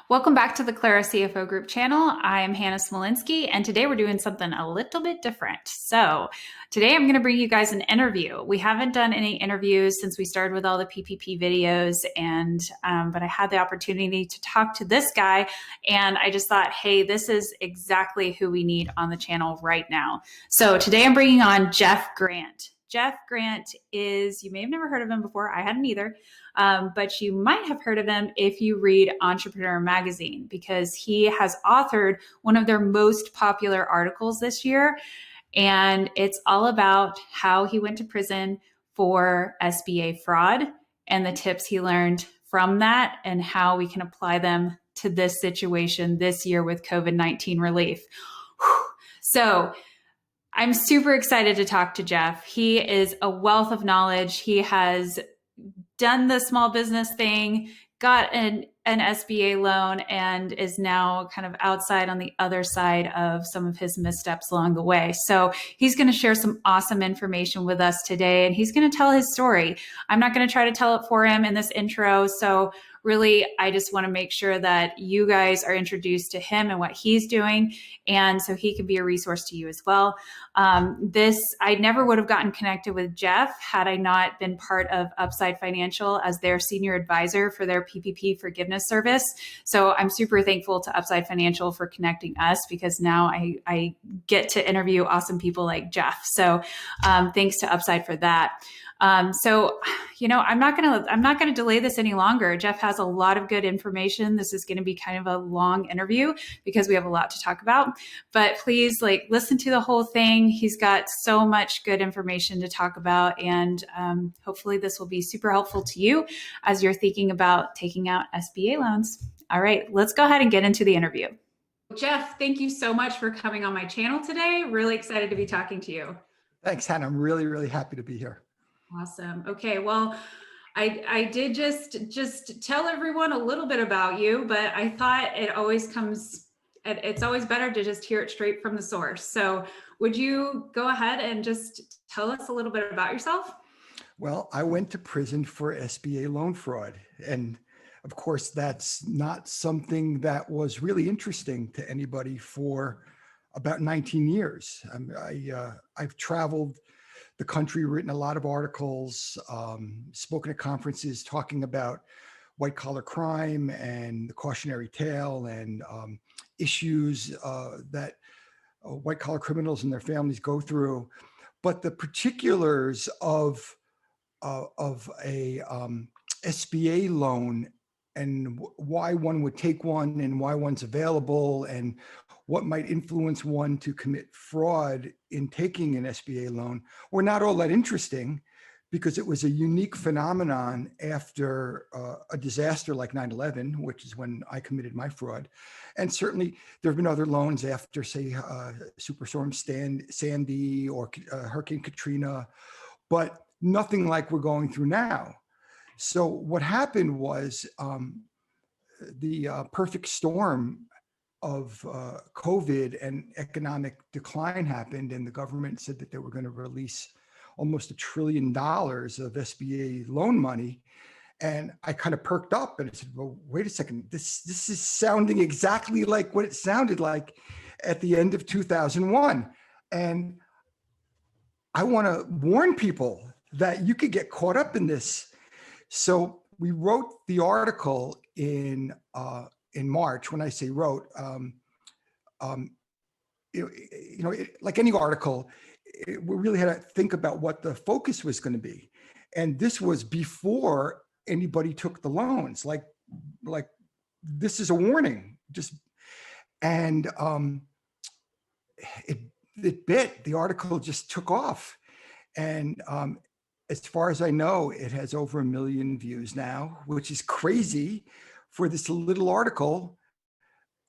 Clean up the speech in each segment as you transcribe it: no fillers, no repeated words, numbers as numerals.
Welcome back to the Clara CFO Group channel. I am Hannah Smolinski, and today we're doing something a little bit different. So today I'm going to bring you guys an interview. We haven't done any interviews since we started with all the PPP videos, but I had the opportunity to talk to this guy, and I just thought, hey, this is exactly who we need on the channel right now. So today I'm bringing on Jeff Grant. Jeff Grant is, you may have never heard of him before. I hadn't either. But you might have heard of him if you read Entrepreneur Magazine, because he has authored one of their most popular articles this year. And it's all about how he went to prison for SBA fraud and the tips he learned from that and how we can apply them to this situation this year with COVID-19 relief. So I'm super excited to talk to Jeff. He is a wealth of knowledge. He has done the small business thing, got an SBA loan, and is now kind of outside on the other side of some of his missteps along the way. So he's going to share some awesome information with us today, and he's going to tell his story. I'm not going to try to tell it for him in this intro. So really, I just want to make sure that you guys are introduced to him and what he's doing, and so he can be a resource to you as well. I never would have gotten connected with Jeff had I not been part of Upside Financial as their senior advisor for their PPP forgiveness service. So I'm super thankful to Upside Financial for connecting us, because now I get to interview awesome people like Jeff. So thanks to Upside for that. I'm not gonna delay this any longer. Jeff has a lot of good information. This is going to be kind of a long interview because we have a lot to talk about. But please, listen to the whole thing. He's got so much good information to talk about, and hopefully this will be super helpful to you as you're thinking about taking out SBA loans. All right, let's go ahead and get into the interview. Jeff, thank you so much for coming on my channel today. Really excited to be talking to you. Thanks, Hannah. I'm really, really happy to be here. Awesome. Okay. Well, I did just tell everyone a little bit about you, but I thought it's always better to just hear it straight from the source. So would you go ahead and just tell us a little bit about yourself? Well, I went to prison for SBA loan fraud. And of course, that's not something that was really interesting to anybody for about 19 years. I've traveled the country, written a lot of articles, spoken at conferences talking about white collar crime and the cautionary tale and issues that white collar criminals and their families go through. But the particulars of a SBA loan and why one would take one and why one's available and what might influence one to commit fraud in taking an SBA loan were not all that interesting, because it was a unique phenomenon after a disaster like 9/11, which is when I committed my fraud. And certainly there have been other loans after, say, Superstorm Sandy or Hurricane Katrina, but nothing like we're going through now. So what happened was the perfect storm of COVID and economic decline happened, and the government said that they were going to release almost $1 trillion of SBA loan money. And I kind of perked up and I said, well, wait a second, this is sounding exactly like what it sounded like at the end of 2001. And I want to warn people that you could get caught up in this. So we wrote the article in March. When I say wrote, like any article, we really had to think about what the focus was going to be. And this was before anybody took the loans. Like this is a warning. And it bit. The article just took off. And as far as I know, it has over 1 million views now, which is crazy for this little article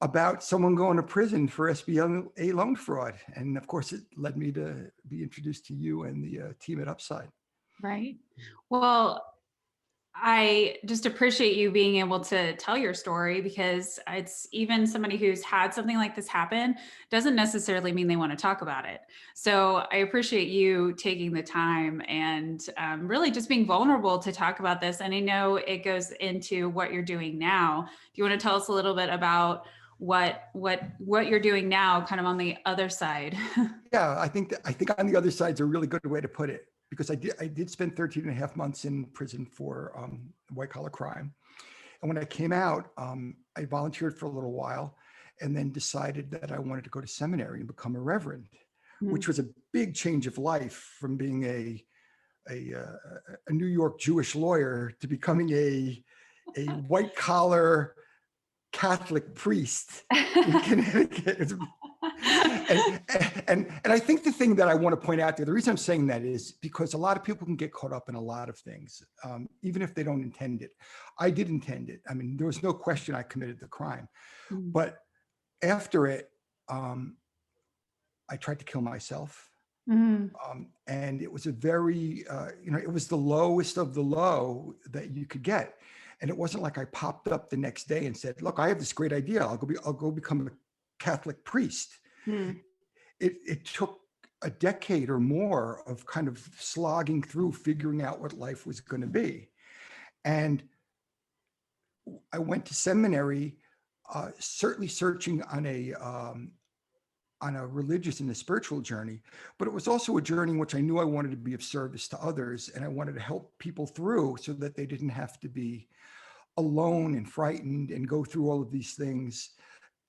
about someone going to prison for SBA loan fraud. And of course, it led me to be introduced to you and the team at Upside. Right. Well, I just appreciate you being able to tell your story, because it's even somebody who's had something like this happen doesn't necessarily mean they want to talk about it. So I appreciate you taking the time and really just being vulnerable to talk about this. And I know it goes into what you're doing now. Do you want to tell us a little bit about what you're doing now, kind of on the other side? Yeah, I think on the other side is a really good way to put it, because I did spend 13 and a half months in prison for white collar crime. And when I came out, I volunteered for a little while and then decided that I wanted to go to seminary and become a reverend, which was a big change of life from being a New York Jewish lawyer to becoming a white collar Catholic priest in Connecticut. And I think the thing that I want to point out there, the reason I'm saying that is because a lot of people can get caught up in a lot of things, even if they don't intend it. I did intend it. I mean, there was no question I committed the crime. But after it, I tried to kill myself. And it was a very, it was the lowest of the low that you could get. And it wasn't like I popped up the next day and said, look, I have this great idea. I'll go become a Catholic priest. It took a decade or more of kind of slogging through, figuring out what life was going to be. And I went to seminary, certainly searching on a religious and a spiritual journey, but it was also a journey in which I knew I wanted to be of service to others, and I wanted to help people through so that they didn't have to be alone and frightened and go through all of these things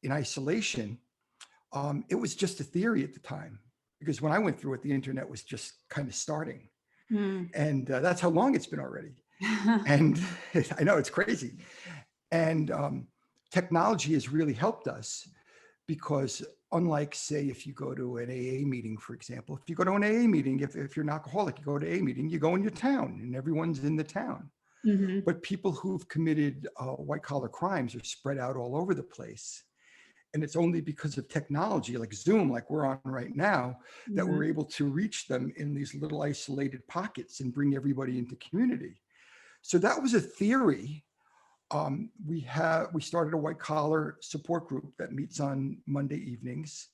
in isolation. It was just a theory at the time, because when I went through it, the internet was just kind of starting. And that's how long it's been already. And I know it's crazy. And technology has really helped us, because unlike, say, if you go to an AA meeting, for example, if you go to an AA meeting, if you're an alcoholic, you go to AA meeting, you go in your town and everyone's in the town. But people who've committed white collar crimes are spread out all over the place. And it's only because of technology like Zoom, like we're on right now, that we're able to reach them in these little isolated pockets and bring everybody into community. So that was a theory. We started a white collar support group that meets on Monday evenings.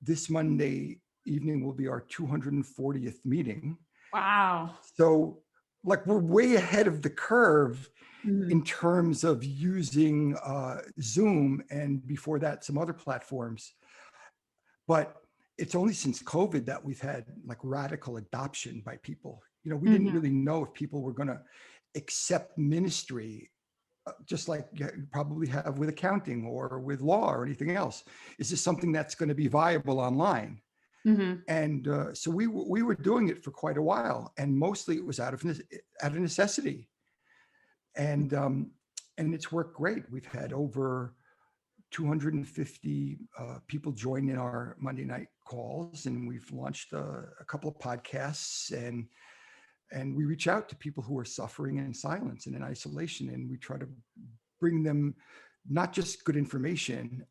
This Monday evening will be our 240th meeting. Wow. So like we're way ahead of the curve in terms of using Zoom, and before that, some other platforms. But it's only since COVID that we've had like radical adoption by people. We didn't really know if people were going to accept ministry, just like you probably have with accounting or with law or anything else. Is this something that's going to be viable online? And so we were doing it for quite a while, and mostly it was out of necessity. And it's worked great. We've had over 250 people join in our Monday night calls, and we've launched a couple of podcasts, and we reach out to people who are suffering in silence and in isolation, and we try to bring them not just good information,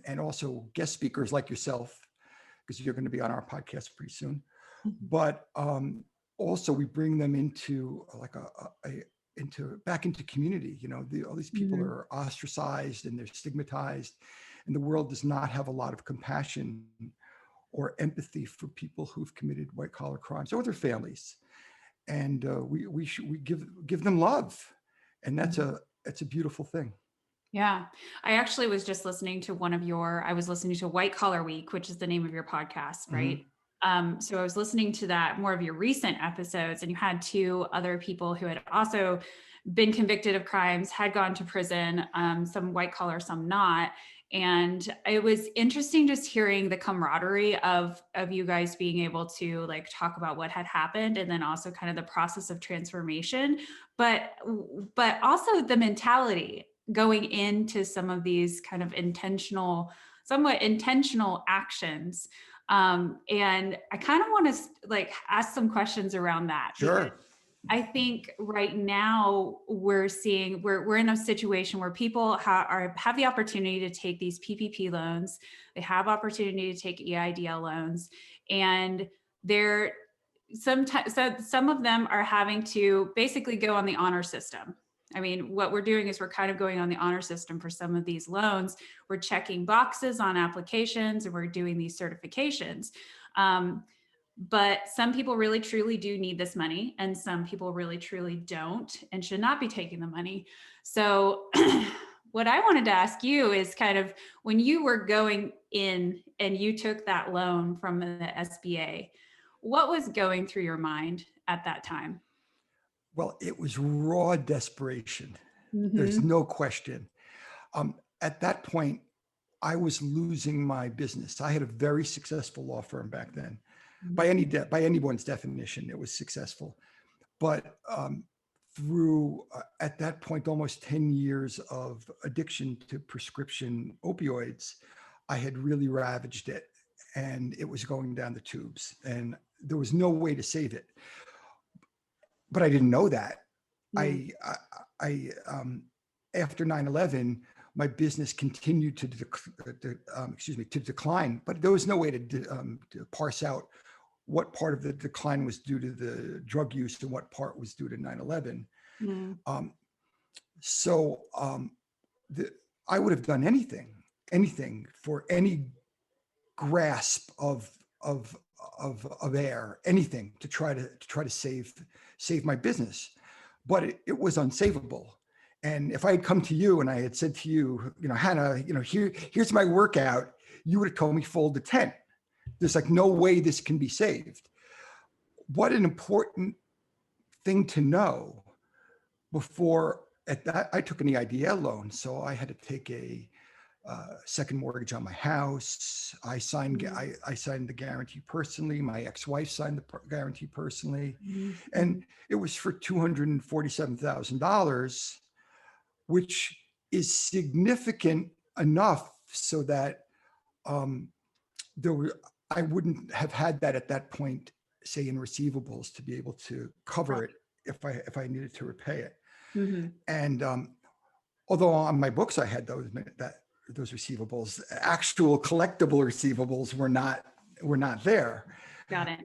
and also guest speakers like yourself, because you're going to be on our podcast pretty soon, but also we bring them into like back into community. All these people are ostracized and they're stigmatized, and the world does not have a lot of compassion or empathy for people who've committed white collar crimes or their families. And we give them love, and that's a beautiful thing. Yeah. I actually was just listening to I was listening to White Collar Week, which is the name of your podcast, right? So I was listening to that, more of your recent episodes, and you had two other people who had also been convicted of crimes, had gone to prison, some white collar, some not. And it was interesting just hearing the camaraderie of you guys being able to like talk about what had happened, and then also kind of the process of transformation, but also the mentality going into some of these kind of somewhat intentional actions. And I kind of want to like ask some questions around that. Sure. I think right now we're in a situation where people have the opportunity to take these PPP loans. They have opportunity to take EIDL loans, and they're sometimes, so some of them are having to basically go on the honor system. I mean, what we're doing is we're kind of going on the honor system for some of these loans. We're checking boxes on applications and we're doing these certifications. Um, but some people really truly do need this money, and some people really truly don't and should not be taking the money. So what I wanted to ask you is kind of, when you were going in and you took that loan from the SBA, what was going through your mind at that time? Well, it was raw desperation. There's Mm-hmm. no question. At that point, I was losing my business. I had a very successful law firm back then. By anyone's definition, it was successful. But through, at that point, almost 10 years of addiction to prescription opioids, I had really ravaged it, and it was going down the tubes, and there was no way to save it. But I didn't know that. Mm. I after 9/11, my business continued to decline, but there was no way to parse out what part of the decline was due to the drug use and what part was due to 9/11. Mm. Um, so I would have done anything for any grasp of air, anything to try to save my business, but it was unsavable. And if I had come to you and I had said to you, Hannah, here's my workout, you would have told me fold the tent. There's like no way this can be saved. What an important thing to know before. At that, I took an EIDL loan, so I had to take a second mortgage on my house. I signed the guarantee personally. My ex-wife signed the guarantee personally, and it was for $247,000, which is significant enough so that I wouldn't have had that at that point, say in receivables, to be able to cover it if I needed to repay it. Mm-hmm. And although on my books I had those receivables, actual collectible receivables were not there. Got it.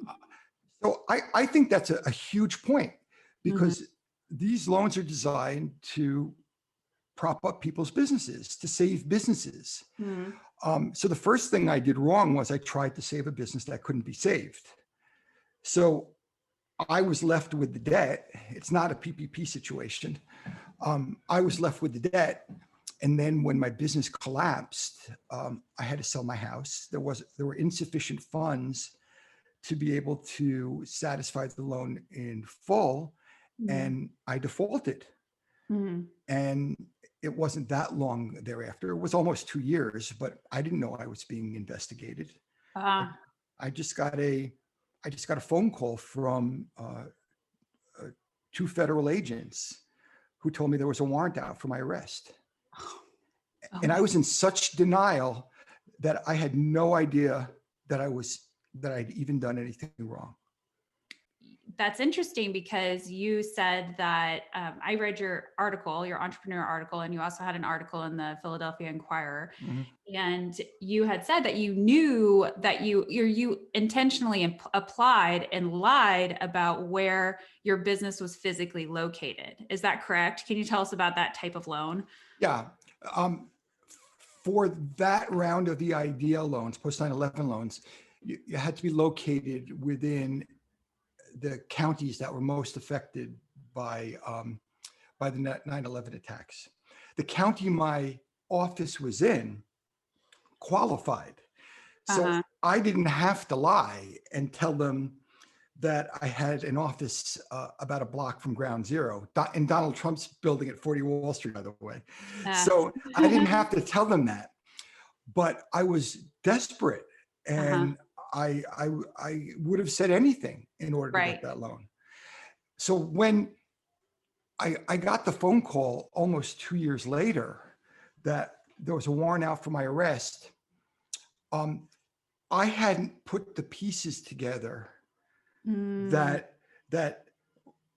So I think that's a huge point, because these loans are designed to prop up people's businesses, to save businesses. So the first thing I did wrong was I tried to save a business that couldn't be saved. So I was left with the debt. It's not a PPP situation. I was left with the debt. And then when my business collapsed, I had to sell my house. There were insufficient funds to be able to satisfy the loan in full, and I defaulted. And it wasn't that long thereafter. It was almost 2 years, but I didn't know I was being investigated. I just got a phone call from 2 federal agents who told me there was a warrant out for my arrest. And I was in such denial that I had no idea that I'd even done anything wrong. That's interesting, because you said that I read your article, your entrepreneur article, and you also had an article in the Philadelphia Inquirer. And you had said that you knew that you intentionally applied and lied about where your business was physically located. Is that correct? Can you tell us about that type of loan? Yeah. For that round of the EIDL loans, post 9/11 loans, you had to be located within the counties that were most affected by the 9/11 attacks. The county my office was in qualified. So I didn't have to lie and tell them that I had an office about a block from Ground Zero in Donald Trump's building at 40 Wall Street, by the way. So I didn't have to tell them that, but I was desperate, and I would have said anything in order to get that loan. So when I got the phone call almost 2 years later that there was a warrant out for my arrest, I hadn't put the pieces together that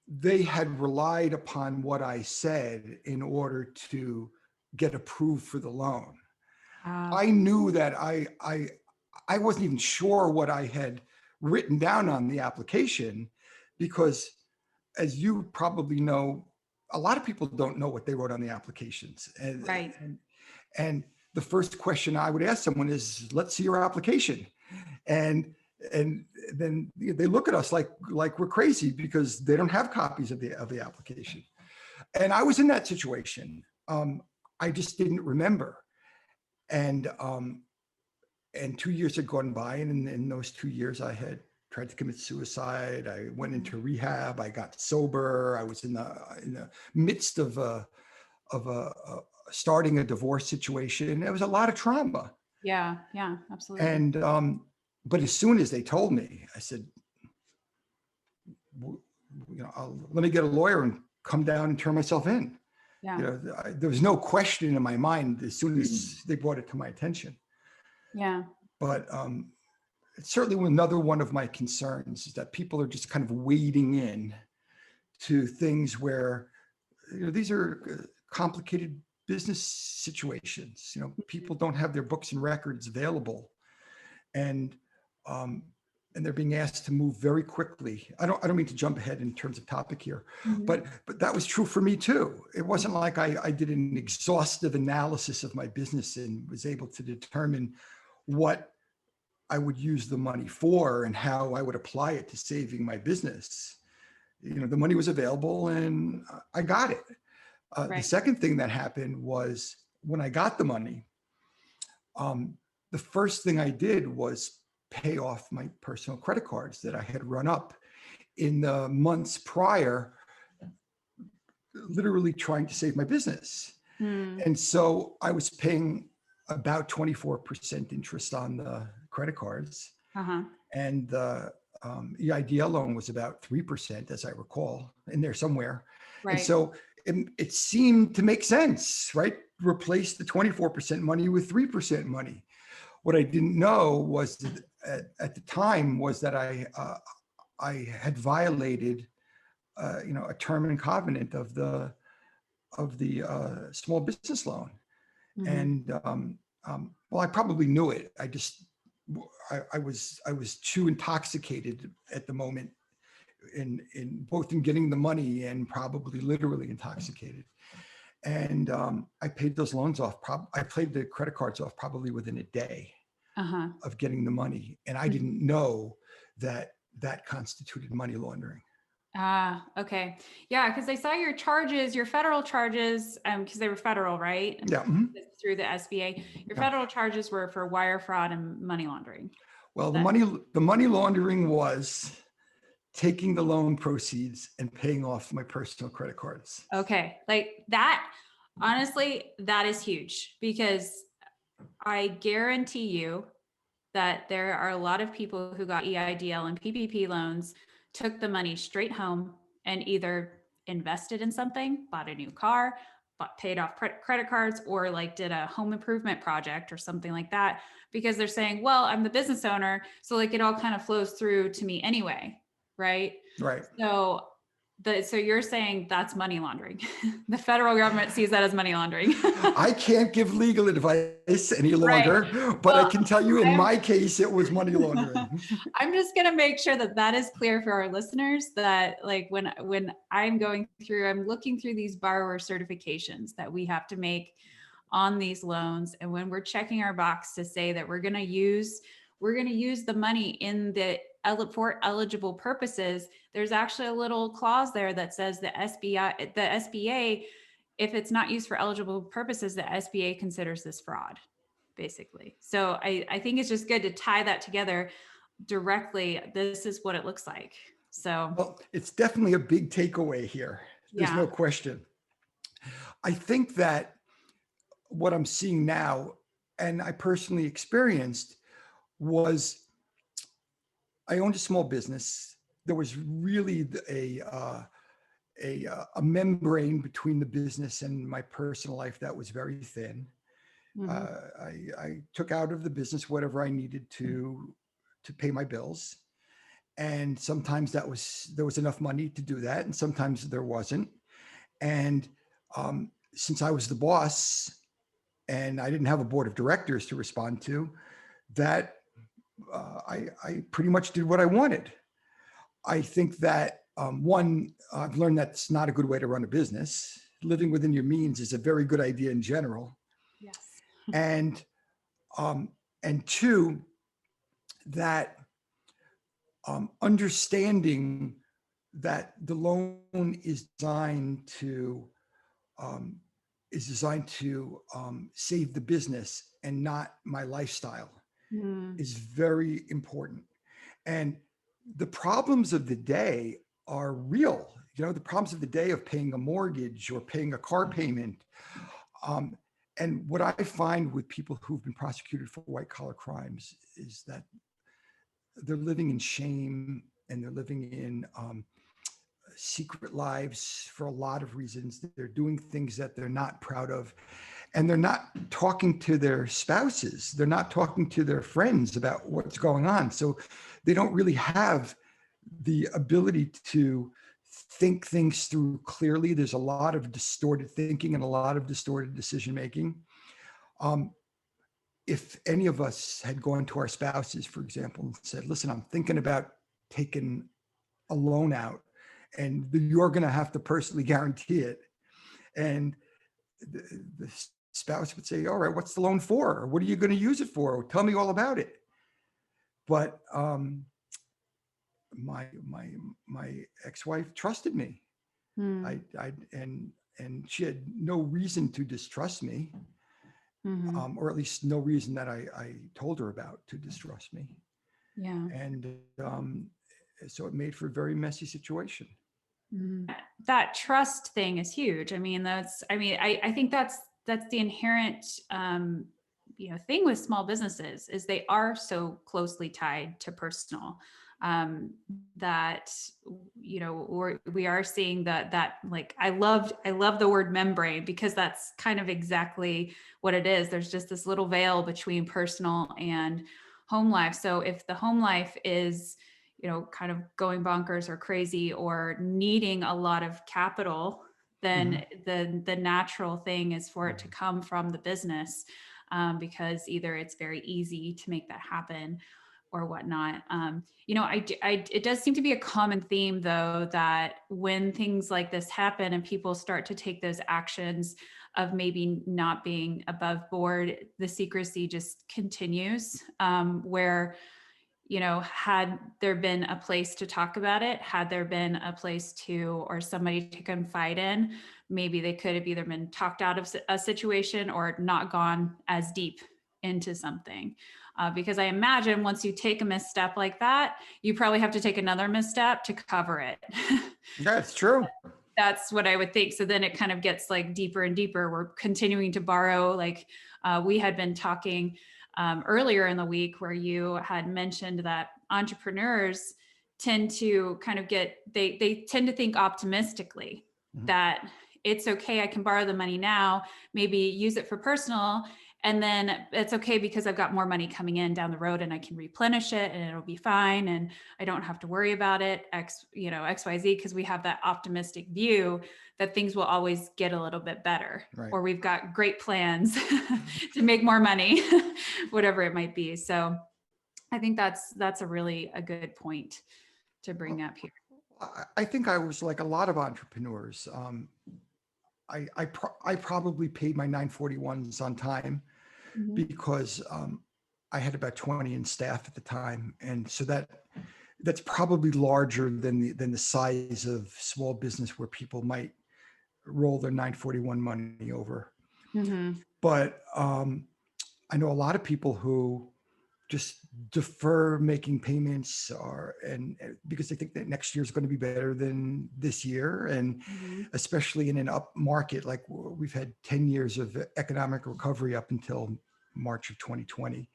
they had relied upon what I said in order to get approved for the loan. I knew that I wasn't even sure what I had written down on the application, because as you probably know, a lot of people don't know what they wrote on the applications. Right. And the first question I would ask someone is, let's see your application. And and then they look at us like we're crazy because they don't have copies of the application. And I was in that situation. I just didn't remember. And 2 years had gone by, and in those 2 years, I had tried to commit suicide. I went into rehab. I got sober. I was in the midst of starting a divorce situation. It was a lot of trauma. Yeah. Yeah. Absolutely. And but as soon as they told me, I said, let me get a lawyer and come down and turn myself in. Yeah. There was no question in my mind as soon as they brought it to my attention. Yeah. But it's certainly another one of my concerns is that people are just kind of wading in to things where these are complicated business situations. People don't have their books and records available, and they're being asked to move very quickly. I don't mean to jump ahead in terms of topic here, but that was true for me too. It wasn't like I did an exhaustive analysis of my business and was able to determine what I would use the money for and how I would apply it to saving my business. The money was available and I got it. The second thing that happened was when I got the money, the first thing I did was pay off my personal credit cards that I had run up in the months prior, literally trying to save my business. And so I was paying about 24% interest on the credit cards. And the EIDL loan was about 3%, as I recall, in there somewhere. Right. And so it seemed to make sense, right? Replace the 24% money with 3% money. What I didn't know was that at the time was that I had violated, a term and covenant of the small business loan. And well, I probably knew it. I was too intoxicated at the moment in both in getting the money and probably literally intoxicated. And I paid those loans off. I paid the credit cards off probably within a day of getting the money. And I didn't know that constituted money laundering. Okay. Yeah, because I saw your charges, your federal charges, because they were federal, right? Yeah. Through the SBA. Your federal charges were for wire fraud and money laundering. Well, the money laundering was taking the loan proceeds and paying off my personal credit cards. Okay. Like that, honestly, that is huge, because I guarantee you that there are a lot of people who got EIDL and PPP loans, took the money straight home and either invested in something, bought a new car, paid off credit cards, or like did a home improvement project or something like that, because they're saying, well, I'm the business owner, so like it all kind of flows through to me anyway. Right. So you're saying that's money laundering. The federal government sees that as money laundering. I can't give legal advice any longer, but I can tell you in my case, it was money laundering. I'm just going to make sure that is clear for our listeners, that like when I'm looking through these borrower certifications that we have to make on these loans. And when we're checking our box to say that we're going to use the money for eligible purposes, there's actually a little clause there that says the SBA, if it's not used for eligible purposes, the SBA considers this fraud, basically. So I think it's just good to tie that together directly. This is what it looks like. So, well, it's definitely a big takeaway here. There's no question. I think that what I'm seeing now, and I personally experienced, was I owned a small business. There was really a membrane between the business and my personal life that was very thin. I took out of the business whatever I needed to pay my bills, and sometimes there was enough money to do that, and sometimes there wasn't. And since I was the boss and I didn't have a board of directors to respond to, that I pretty much did what I wanted. I think that one, I've learned that's not a good way to run a business. Living within your means is a very good idea in general. Yes. And and two, that understanding that the loan um, is designed to save the business and not my lifestyle Mm. is very important. And the problems of the day are real. You know, the problems of the day of paying a mortgage or paying a car payment. Um, and what I find with people who've been prosecuted for white collar crimes is that they're living in shame and they're living in secret lives for a lot of reasons. They're doing things that they're not proud of, and they're not talking to their spouses. They're not talking to their friends about what's going on. So they don't really have the ability to think things through clearly. There's a lot of distorted thinking and a lot of distorted decision making. If any of us had gone to our spouses, for example, and said, listen, I'm thinking about taking a loan out and you're going to have to personally guarantee it. And the spouse would say, all right, what's the loan for? What are you going to use it for? Tell me all about it. But my ex-wife trusted me. Mm. And she had no reason to distrust me, Mm-hmm. or at least no reason that I told her about to distrust me. Yeah. And so it made for a very messy situation. Mm. That trust thing is huge. I think that's the inherent, thing with small businesses is they are so closely tied to personal, that, we are seeing that like, I love the word membrane because that's kind of exactly what it is. There's just this little veil between personal and home life. So if the home life is, kind of going bonkers or crazy or needing a lot of capital, then the natural thing is for it to come from the business, because either it's very easy to make that happen or whatnot. It does seem to be a common theme, though, that when things like this happen and people start to take those actions of maybe not being above board, the secrecy just continues, where, had there been a place to talk about it, had there been a place to, or somebody to confide in, maybe they could have either been talked out of a situation or not gone as deep into something. Because I imagine once you take a misstep like that, you probably have to take another misstep to cover it. That's true. That's what I would think. So then it kind of gets like deeper and deeper. We're continuing to borrow. Like, we had been talking earlier in the week where you had mentioned that entrepreneurs tend to kind of they tend to think optimistically, that it's okay, I can borrow the money now, maybe use it for personal, and then it's okay because I've got more money coming in down the road and I can replenish it and it'll be fine and I don't have to worry about it, XYZ, because we have that optimistic view that things will always get a little bit better, Right. or we've got great plans to make more money, whatever it might be. So I think that's a good point to bring up here. I think I was like a lot of entrepreneurs. I probably paid my 941s on time because I had about 20 in staff at the time, and so that's probably larger than the size of small business where people might roll their 941 money over. Mm-hmm. But I know a lot of people who just defer making payments and because they think that next year is going to be better than this year. And especially in an up market, like we've had 10 years of economic recovery up until March of 2020.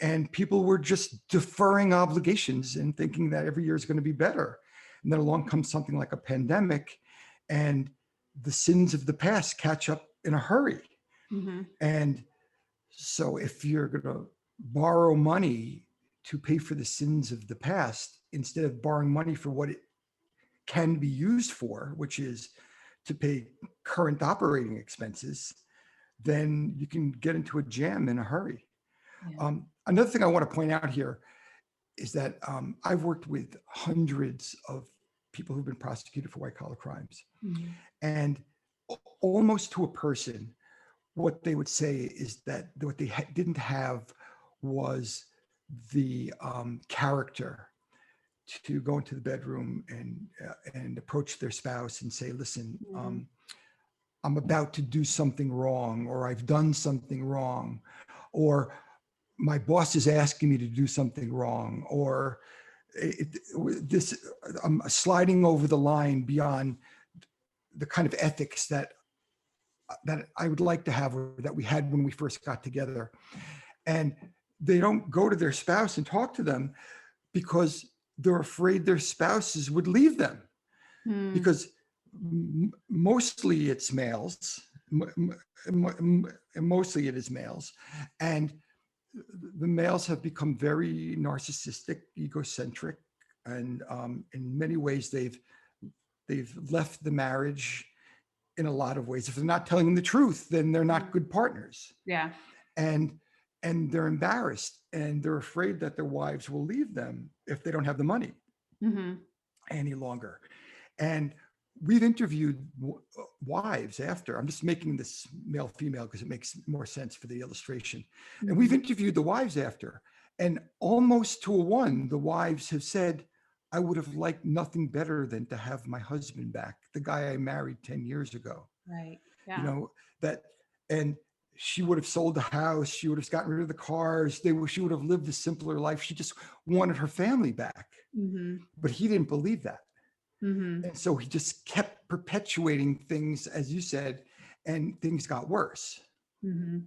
And people were just deferring obligations and thinking that every year is going to be better. And then along comes something like a pandemic and the sins of the past catch up in a hurry. And so if you're going to borrow money to pay for the sins of the past, instead of borrowing money for what it can be used for, which is to pay current operating expenses, then you can get into a jam in a hurry. Yeah. Another thing I want to point out here is that I've worked with hundreds of people who've been prosecuted for white collar crimes, Mhm. and almost to a person, what they would say is that what they didn't have was the character to go into the bedroom and approach their spouse and say, listen, Mhm. I'm about to do something wrong, or I've done something wrong, or my boss is asking me to do something wrong, or this, I'm sliding over the line beyond the kind of ethics that I would like to have, or that we had when we first got together. And they don't go to their spouse and talk to them because they're afraid their spouses would leave them, Mm. because mostly it's males, mostly it is males. And the males have become very narcissistic, egocentric, and in many ways they've left the marriage in a lot of ways. If they're not telling them the truth, then they're not good partners. Yeah. And they're embarrassed, and they're afraid that their wives will leave them if they don't have the money Mhm. any longer. And we've interviewed wives after. I'm just making this male female because it makes more sense for the illustration. And we've Mhm. interviewed the wives after, and almost to a one, the wives have said, I would have liked nothing better than to have my husband back, the guy I married 10 years ago. Right. You Yeah. know, that, and she would have sold the house, she would have gotten rid of the cars, she would have lived a simpler life. She just wanted her family back. Mhm. But he didn't believe that. Mhm. And so he just kept perpetuating things, as you said, and things got worse. Mhm.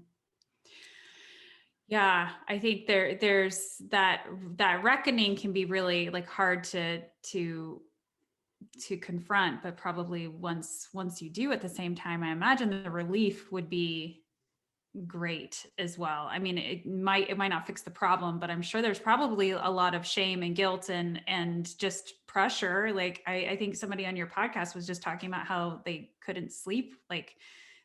Yeah, I think there's that reckoning can be really like hard to confront, but probably once you do at the same time, I imagine the relief would be great as well. I mean, it might not fix the problem, but I'm sure there's probably a lot of shame and guilt and just pressure. Like I think somebody on your podcast was just talking about how they couldn't sleep, like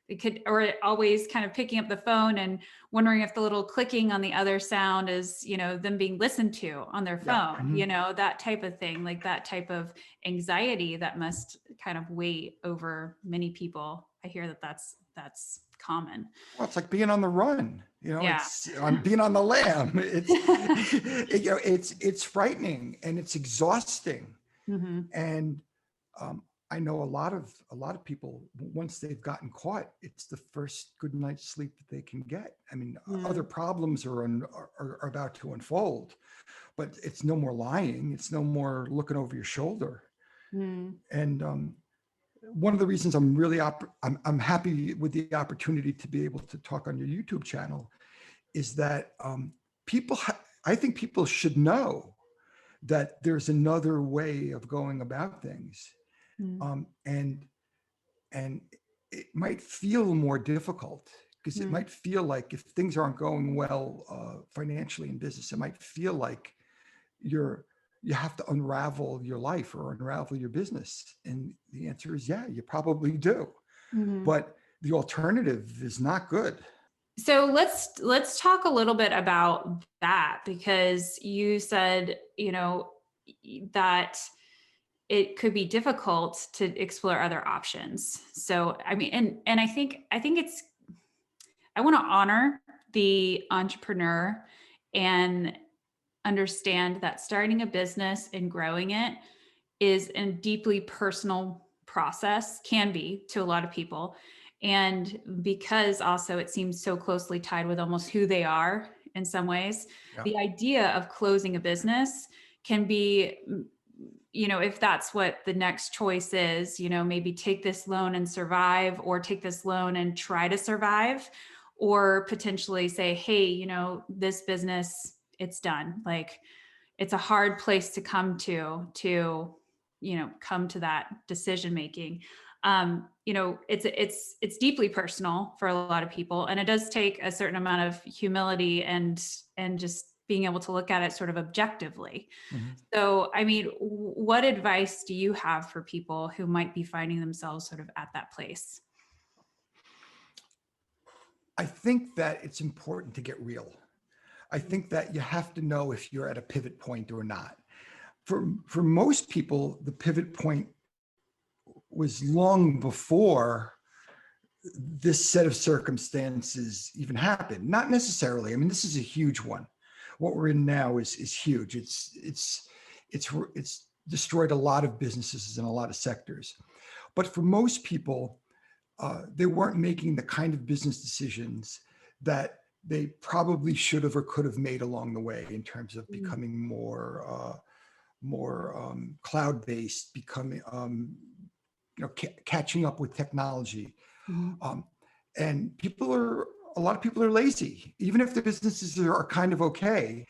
they could, or always kind of picking up the phone and wondering if the little clicking on the other sound is, them being listened to on their Yeah. phone, that type of thing, like that type of anxiety that must kind of weigh over many people. I hear that that's common. Well, it's like being on the run. Yeah. It's I'm being on the lam. It's frightening, and it's exhausting. Hmm. And I know a lot of people, once they've gotten caught, it's the first good night's sleep that they can get. I mean, other Mm. problems are about to unfold, but it's no more lying. It's no more looking over your shoulder. Mm. And one of the reasons I'm happy with the opportunity to be able to talk on your YouTube channel is that I think people should know that there's another way of going about things. Mm. And it might feel more difficult, because it Mm. might feel like, if things aren't going well financially in business, it might feel like you have to unravel your life or unravel your business. And the answer is, yeah, you probably do. Mhm. But the alternative is not good. So let's talk a little bit about that, because you said, that it could be difficult to explore other options. So I mean, and I think I want to honor the entrepreneur and understand that starting a business and growing it is a deeply personal process, can be to a lot of people. And because also it seems so closely tied with almost who they are in some ways, Yeah. the idea of closing a business can be, if that's what the next choice is, maybe take this loan and survive, or take this loan and try to survive, or potentially say, hey, this business, it's done. Like, it's a hard place to come to that decision making. It's deeply personal for a lot of people, and it does take a certain amount of humility and just being able to look at it sort of objectively. Mhm. So, I mean, what advice do you have for people who might be finding themselves sort of at that place? I think that it's important to get real. I think that you have to know if you're at a pivot point or not. For most people, the pivot point was long before this set of circumstances even happened. Not necessarily. I mean, this is a huge one. What we're in now is huge. It's destroyed a lot of businesses in a lot of sectors. But for most people, they weren't making the kind of business decisions that they probably should have or could have made along the way in terms of becoming more cloud-based, becoming catching up with technology. Mm-hmm. And a lot of people are lazy. Even if the businesses are kind of okay,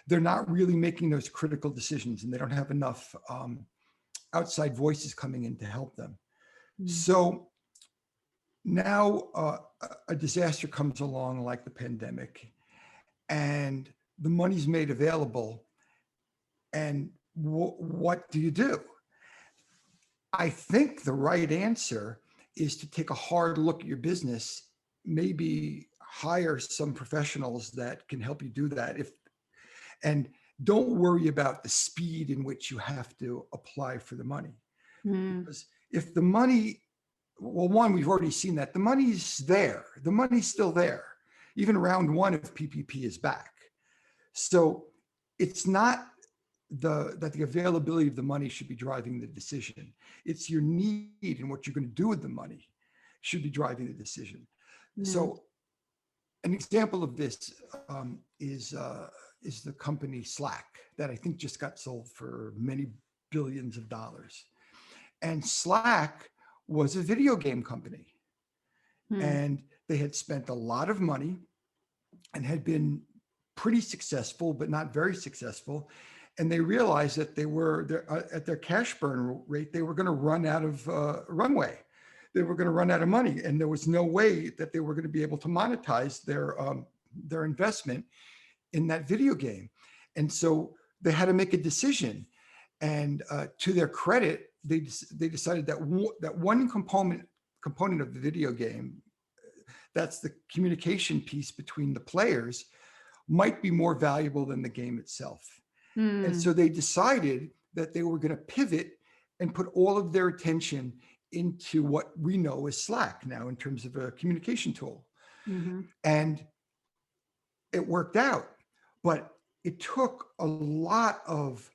they're not really making those critical decisions, and they don't have enough outside voices coming in to help them. Mm-hmm. So now a disaster comes along like the pandemic, and the money's made available. And what do you do? I think the right answer is to take a hard look at your business, maybe hire some professionals that can help you do that. And don't worry about the speed in which you have to apply for the money. Because if the money, well, one, we've already seen that the money's there. The money's still there. Even round one of PPP is back. So it's not that the availability of the money should be driving the decision. It's your need and what you're going to do with the money should be driving the decision. So an example of this is the company Slack that I think just got sold for many billions of dollars. And Slack was a video game company. And they had spent a lot of money and had been pretty successful, but not very successful. And they realized that they were at their cash burn rate, they were going to run out of runway. They were going to run out of money, and there was no way that they were going to be able to monetize their investment in that video game. And so they had to make a decision. And to their credit, they decided that one component of the video game, that's the communication piece between the players, might be more valuable than the game itself. And so they decided that they were going to pivot and put all of their attention into what we know as Slack now in terms of a communication tool. And it worked out, but it took a lot of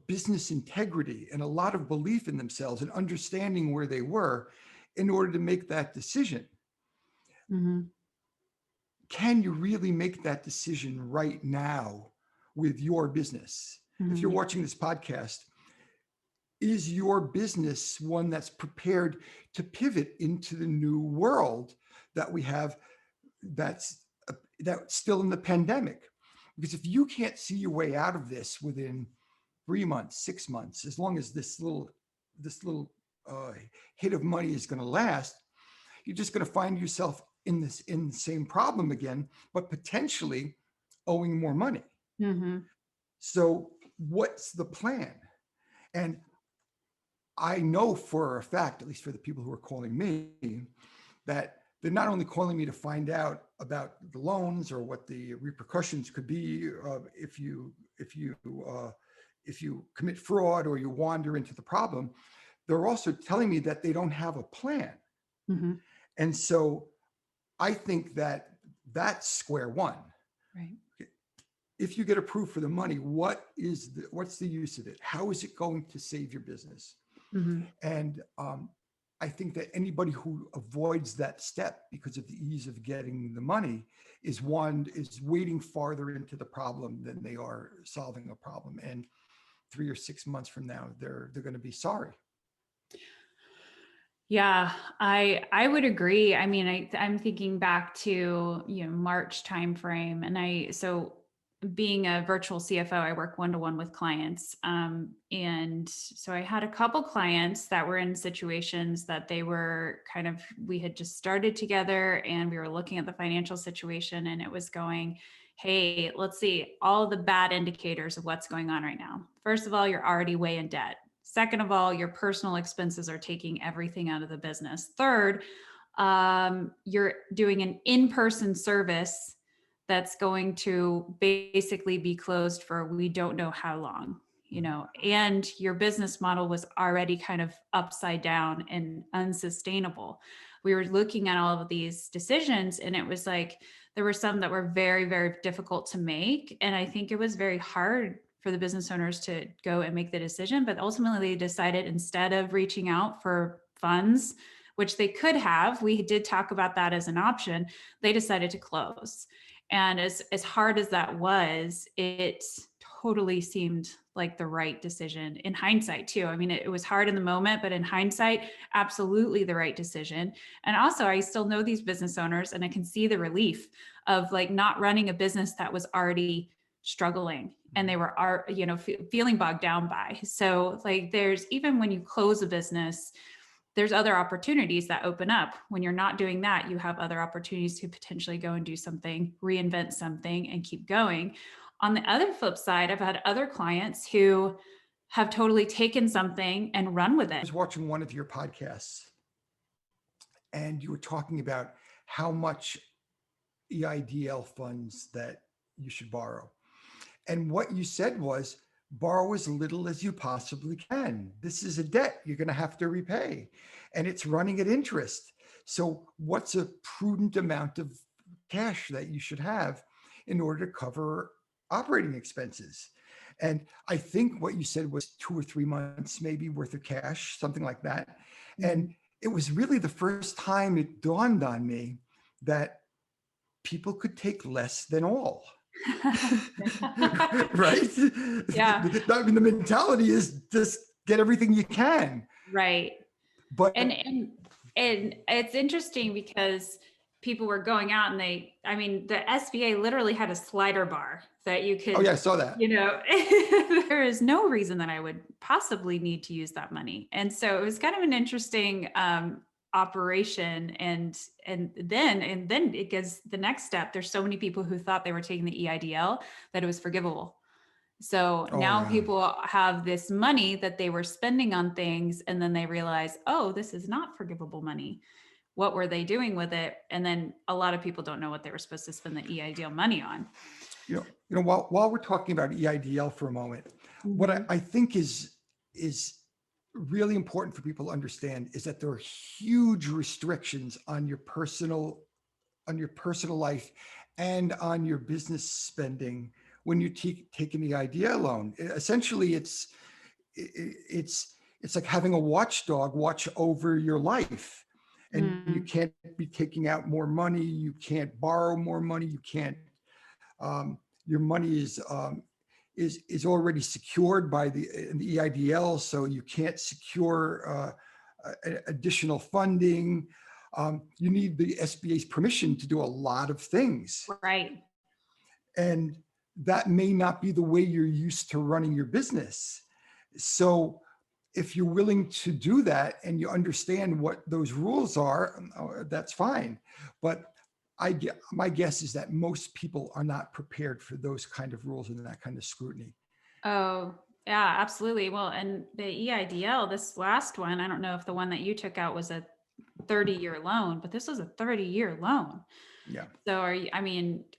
business integrity and a lot of belief in themselves and understanding where they were in order to make that decision. Can you really make that decision right now with your business? If you're watching this podcast, is your business one that's prepared to pivot into the new world that we have that's still in the pandemic? Because if you can't see your way out of this within 3 months, 6 months, as long as this little hit of money is going to last, you're just going to find yourself in the same problem again, but potentially owing more money. So what's the plan? And I know for a fact, at least for the people who are calling me, that they're not only calling me to find out about the loans or what the repercussions could be if you commit fraud or you wander into the problem, they're also telling me that they don't have a plan. And so I think that that's square one. Right. If you get approved for the money, what's the use of it? How is it going to save your business? And I think that anybody who avoids that step because of the ease of getting the money is wading farther into the problem than they are solving a problem. And 3 or 6 months from now, they're going to be sorry. Yeah, I would agree. I mean, I'm thinking back to, March timeframe, and so being a virtual CFO, I work one-to-one with clients. And so I had a couple clients that were in situations that we had just started together and we were looking at the financial situation and it was going, hey, let's see all the bad indicators of what's going on right now. First of all, you're already way in debt. Second of all, your personal expenses are taking everything out of the business. Third, you're doing an in-person service that's going to basically be closed for we don't know how long, and your business model was already kind of upside down and unsustainable. We were looking at all of these decisions, and it was like there were some that were very, very difficult to make. And I think it was very hard for the business owners to go and make the decision. But ultimately, they decided, instead of reaching out for funds, which they could have, we did talk about that as an option, they decided to close. And as hard as that was, it totally seemed like the right decision in hindsight too. I mean, it was hard in the moment, but in hindsight, absolutely the right decision. And also, I still know these business owners, and I can see the relief of like not running a business that was already struggling and they were, feeling bogged down by. So like, there's, even when you close a business, there's other opportunities that open up. When you're not doing that, you have other opportunities to potentially go and do something, reinvent something, and keep going. On the other flip side, I've had other clients who have totally taken something and run with I it. was watching one of your podcasts, and you were talking about how much EIDL funds that you should borrow. And what you said was, borrow as little as you possibly can. This is a debt you're going to have to repay, and it's running at interest. So what's a prudent amount of cash that you should have in order to cover operating expenses? And I think what you said was 2 or 3 months maybe worth of cash, something like that. And it was really the first time it dawned on me that people could take less than all. Right? Yeah. I mean, the mentality is just get everything you can. Right. But And it's interesting because people were going out and the SBA literally had a slider bar that you could, oh yeah, I saw that. there is no reason that I would possibly need to use that money. And so it was kind of an interesting operation. And then it gets the next step. There's so many people who thought they were taking the EIDL that it was forgivable. So Oh, now yeah. people have this money that they were spending on things, and then they realize, oh, this is not forgivable money. What were they doing with it? And then a lot of people don't know what they were supposed to spend the EIDL money on. While we're talking about EIDL for a moment, what I think is really important for people to understand is that there are huge restrictions on your personal life and on your business spending when you take an EIDL loan. Essentially, it's like having a watchdog watch over your life, and you can't be taking out more money. You can't borrow more money. You can't. Your money is already secured by the EIDL, so you can't secure additional funding. You need the SBA's permission to do a lot of things. Right. And that may not be the way you're used to running your business. So if you're willing to do that and you understand what those rules are, that's fine. But my guess is that most people are not prepared for those kind of rules and that kind of scrutiny. Oh, yeah, absolutely. Well, and the EIDL, this last one, I don't know if the one that you took out was a 30-year loan, but this was a 30-year loan. Yeah. So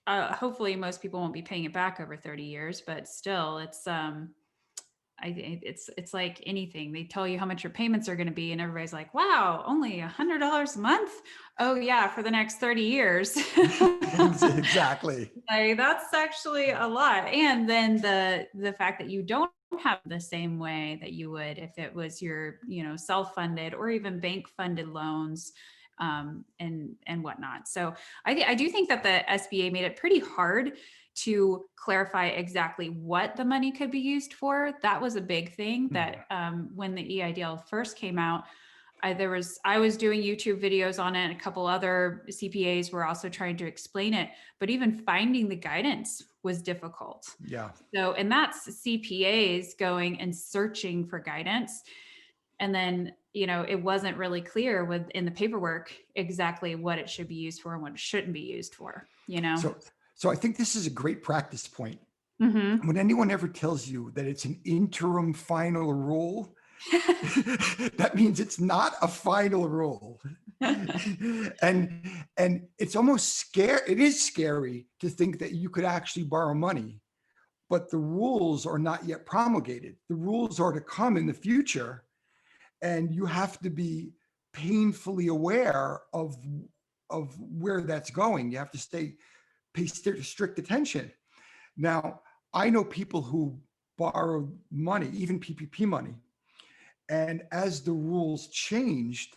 hopefully most people won't be paying it back over 30 years, but still it's, I think it's like anything. They tell you how much your payments are going to be, and everybody's like, wow, only $100 a month. Oh yeah. For the next 30 years. Exactly. Like, that's actually a lot. And then the fact that you don't have the same way that you would if it was your, self-funded or even bank funded loans, and whatnot. So I do think that the SBA made it pretty hard to clarify exactly what the money could be used for. That was a big thing that when the EIDL first came out, I was doing YouTube videos on it, and a couple other CPAs were also trying to explain it, but even finding the guidance was difficult. Yeah. So, and that's CPAs going and searching for guidance. And then, it wasn't really clear in the paperwork exactly what it should be used for and what it shouldn't be used for, So I think this is a great practice point. Mm-hmm. When anyone ever tells you that it's an interim final rule, That means it's not a final rule. And it's almost scary. It is scary to think that you could actually borrow money, but the rules are not yet promulgated. The rules are to come in the future, and you have to be painfully aware of where that's going. You have to pay strict attention. Now, I know people who borrowed money, even PPP money, and as the rules changed,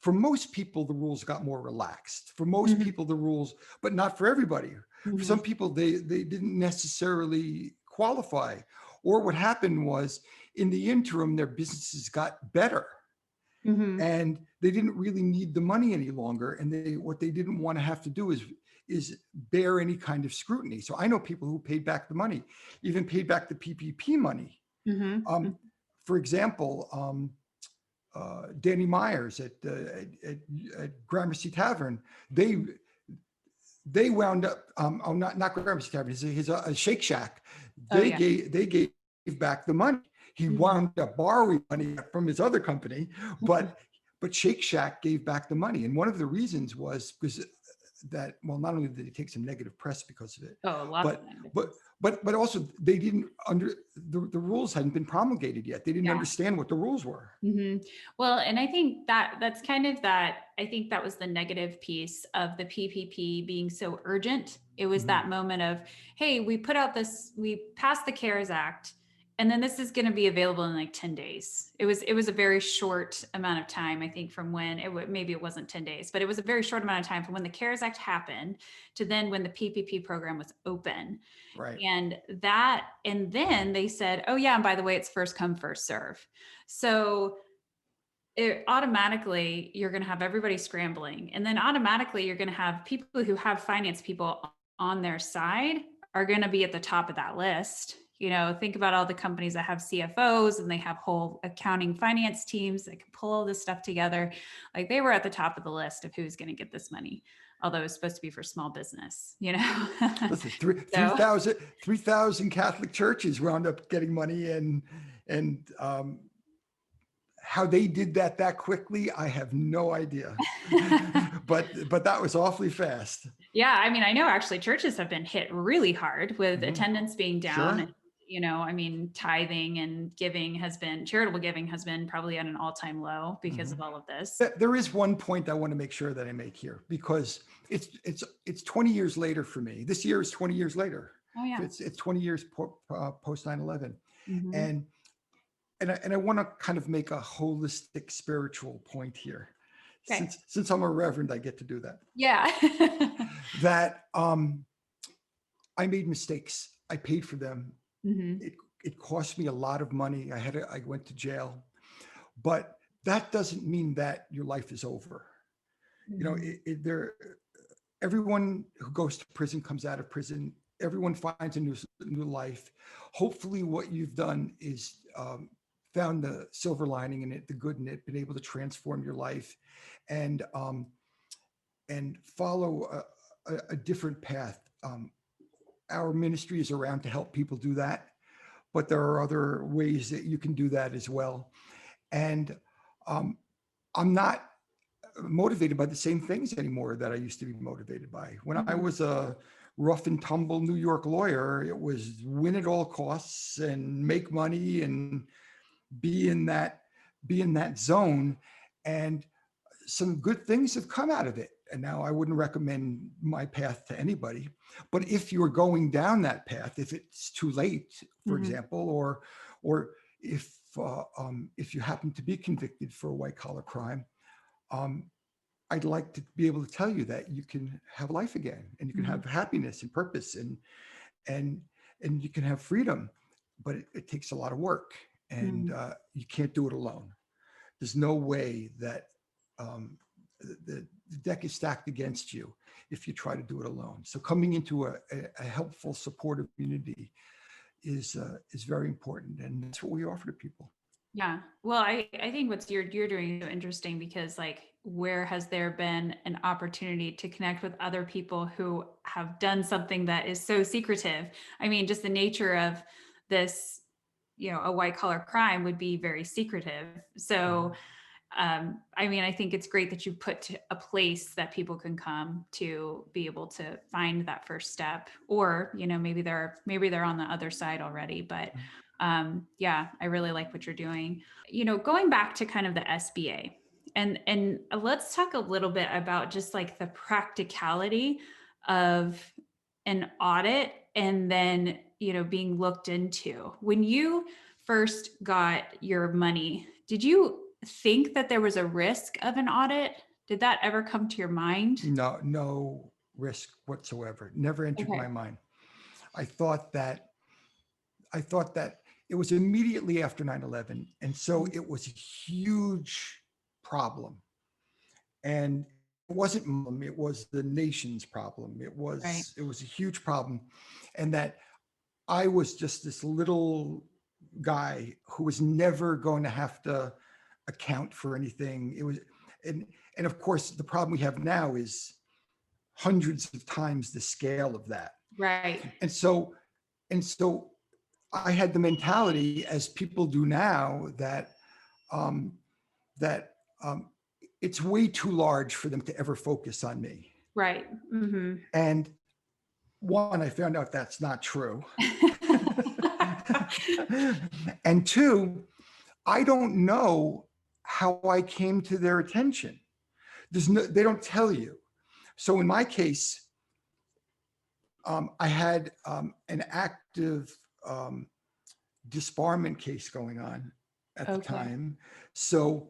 for most people, the rules got more relaxed. For most people, the rules, but not for everybody. For some people, they didn't necessarily qualify. Or what happened was, in the interim, their businesses got better. And they didn't really need the money any longer. And what they didn't want to have to do is bear any kind of scrutiny. So I know people who paid back the money, even paid back the PPP money. For example, Danny Myers at Gramercy Tavern, they wound up, not Gramercy Tavern, his Shake Shack. They gave back the money. He wound up borrowing money from his other company, but Shake Shack gave back the money. And one of the reasons was because that, well, not only did he take some negative press because of it, but also they didn't the rules hadn't been promulgated yet. They didn't understand what the rules were. Well, and I think that's kind of I think that was the negative piece of the PPP being so urgent. It was that moment of, hey, we passed the CARES Act, and then this is going to be available in like 10 days. It was a very short amount of time, I think, from when maybe it wasn't 10 days, but it was a very short amount of time from when the CARES Act happened to then when the PPP program was open. Right. And then they said, oh yeah, and by the way, it's first come, first serve. So automatically you're going to have everybody scrambling. And then automatically you're going to have people who have finance people on their side are going to be at the top of that list. Think about all the companies that have CFOs and they have whole accounting finance teams that can pull all this stuff together. Like they were at the top of the list of who's going to get this money, although it's supposed to be for small business, Listen, 3,000 Catholic churches wound up getting money, and how they did that quickly, I have no idea. but that was awfully fast. Yeah, I mean, I know actually churches have been hit really hard with attendance being down. Sure. I mean, tithing and charitable giving has been probably at an all-time low because of all of this. There is one point I want to make sure that I make here, because it's 20 years later for me. This year is 20 years later. Oh yeah. It's 20 years post 9/11. And I want to kind of make a holistic spiritual point here. Okay. Since I'm a reverend, I get to do that. Yeah. That I made mistakes. I paid for them. It cost me a lot of money. I went to jail, but that doesn't mean that your life is over. Everyone who goes to prison comes out of prison. Everyone finds a new life. Hopefully what you've done is found the silver lining in it, the good in it, been able to transform your life and follow a different path. Our ministry is around to help people do that, but there are other ways that you can do that as well. And I'm not motivated by the same things anymore that I used to be motivated by. When I was a rough and tumble New York lawyer, it was win at all costs and make money and be in that zone. And some good things have come out of it. And now I wouldn't recommend my path to anybody, but if you're going down that path, if it's too late, for example, or if you happen to be convicted for a white collar crime, I'd like to be able to tell you that you can have life again, and you can have happiness and purpose, and you can have freedom, but it takes a lot of work, and you can't do it alone. There's no way that the deck is stacked against you if you try to do it alone. So coming into a helpful, supportive community is very important, and that's what we offer to people. Yeah. Well, I think what you're doing is so interesting, because like, where has there been an opportunity to connect with other people who have done something that is so secretive? I mean, just the nature of this a white collar crime would be very secretive. So I mean, I think it's great that you put a place that people can come to be able to find that first step, or maybe they're on the other side already. But yeah, I really like what you're doing. Going back to kind of the SBA, and let's talk a little bit about just like the practicality of an audit, and then being looked into. When you first got your money, did you think that there was a risk of an audit? Did that ever come to your mind? No, no risk whatsoever. Never entered my Okay. mind. I thought that it was immediately after 9/11, and so it was a huge problem. And it wasn't Muslim, it was the nation's problem. Right. It was a huge problem, and that I was just this little guy who was never going to have to account for anything. It was, and and of course, the problem we have now is hundreds of times the scale of that. Right. And so I had the mentality, as people do now, that um, that it's way too large for them to ever focus on me. Right. Mm-hmm. And one, I found out that's not true. And two, I don't know how I came to their attention. They don't tell you. So in my case, I had an active disbarment case going on at the time. So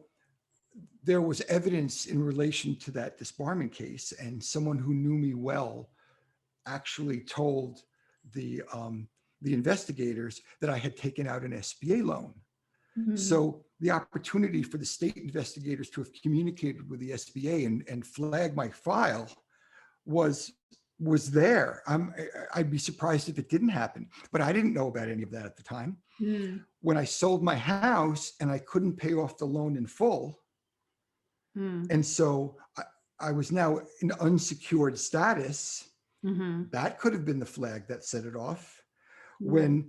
there was evidence in relation to that disbarment case, and someone who knew me well actually told the investigators that I had taken out an SBA loan. Mm-hmm. So the opportunity for the state investigators to have communicated with the SBA and flag my file was there. I'd be surprised if it didn't happen, but I didn't know about any of that at the time. Mm. When I sold my house and I couldn't pay off the loan in full, and so I was now in unsecured status. Mm-hmm. That could have been the flag that set it off. Mm.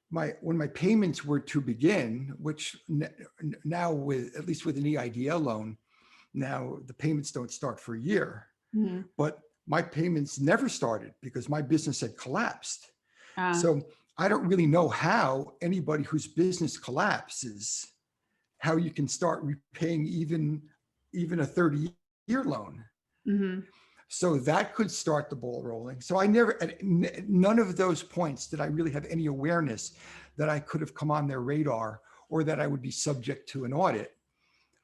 When my payments were to begin, which now, with at least with an EIDL loan, now the payments don't start for a year. Mm-hmm. But my payments never started because my business had collapsed. So I don't really know how anybody whose business collapses, how you can start repaying even a 30-year loan. Mm-hmm. So that could start the ball rolling. So I never, at none of those points did I really have any awareness that I could have come on their radar or that I would be subject to an audit.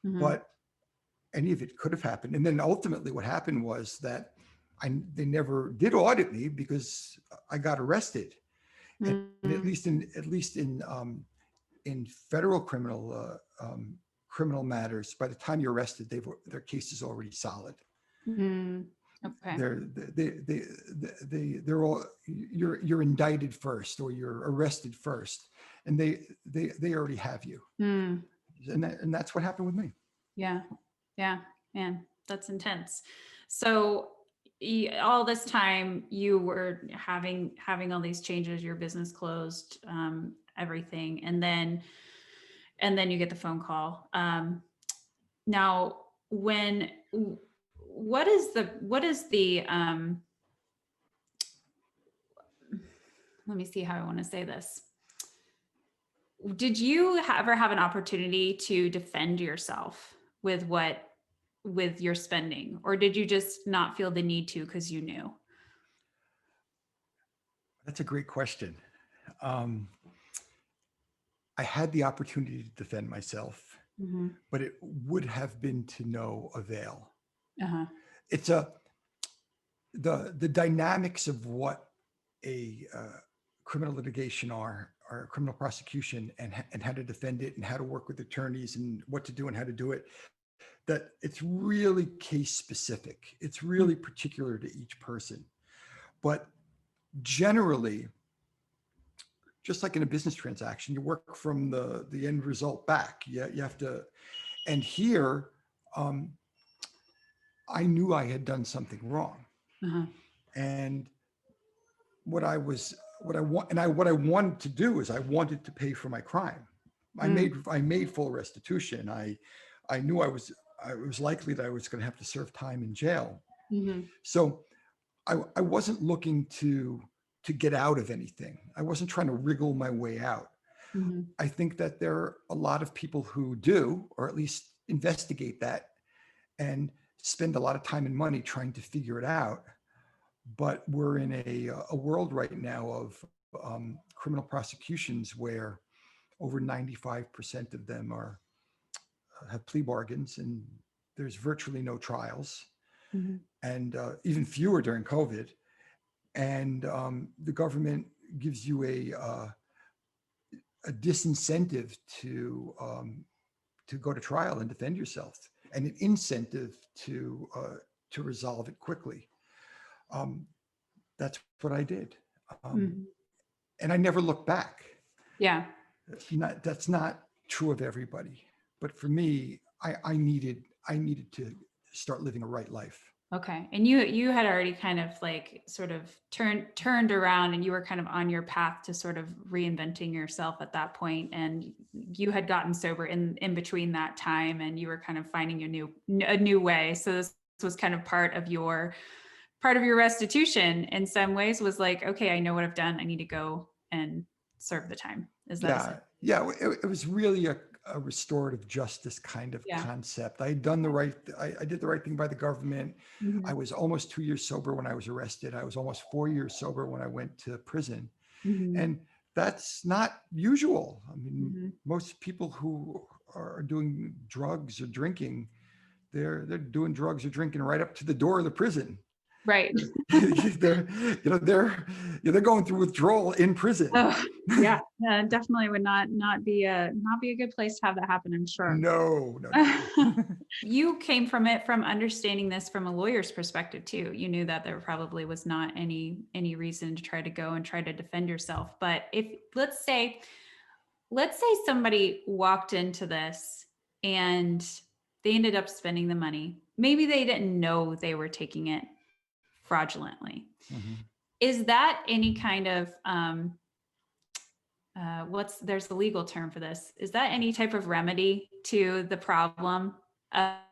Mm-hmm. But any of it could have happened. And then ultimately what happened was that they never did audit me because I got arrested. And at least in federal criminal matters, by the time you're arrested, their case is already solid. Mm-hmm. Okay. They're all, you're indicted first or you're arrested first, and they already have you. And that's what happened with me. Yeah. Yeah, man, that's intense. So all this time you were having all these changes, your business closed, everything, and then you get the phone call. Now, what is the let me see how I want to say this. Did you ever have an opportunity to defend yourself with your spending, or did you just not feel the need to because you knew? That's a great question. I had the opportunity to defend myself, but it would have been to no avail. It's the dynamics of what a criminal litigation or criminal prosecution, and how to defend it and how to work with attorneys and what to do and how to do it, that it's really case specific. It's really particular to each person. But generally, just like in a business transaction, you work from the end result back. You have to, and here, I knew I had done something wrong. And what I was what I wanted to do is I wanted to pay for my crime. I made full restitution. I knew I was likely that I was going to have to serve time in jail. Mm-hmm. So I wasn't looking to get out of anything. I wasn't trying to wriggle my way out. Mm-hmm. I think that there are a lot of people who do, or at least investigate that and spend a lot of time and money trying to figure it out. But we're in a world right now of criminal prosecutions where over 95% of them have plea bargains, and there's virtually no trials, Mm-hmm. and even fewer during COVID. And the government gives you a disincentive to go to trial and defend yourself, and an incentive to resolve it quickly. That's what I did, Mm-hmm. and I never looked back. Yeah. That's not true of everybody, but for me, I needed to start living a right life. Okay. And you had already kind of like sort of turned around, and you were kind of on your path to sort of reinventing yourself at that point. And you had gotten sober in between that time, and you were kind of finding a new way. So this was kind of part of your restitution in some ways, was like, okay, I know what I've done. I need to go and serve the time. Is that yeah, it was really a restorative justice kind of concept. I had done I did the right thing by the government. Mm-hmm. I was almost 2 years sober when I was arrested. I was almost 4 years sober when I went to prison. Mm-hmm. And that's not usual. I mean, Mm-hmm. most people who are doing drugs or drinking, they're doing drugs or drinking right up to the door of the prison. Right. they're going through withdrawal in prison. Oh, yeah, definitely would not be a good place to have that happen, I'm sure. No. You came from understanding this from a lawyer's perspective too. You knew that there probably was not any reason to try to go and try to defend yourself. But if let's say somebody walked into this and they ended up spending the money. Maybe they didn't know they were taking it fraudulently. Mm-hmm. Is that any kind of there's a legal term for this. Is that any type of remedy to the problem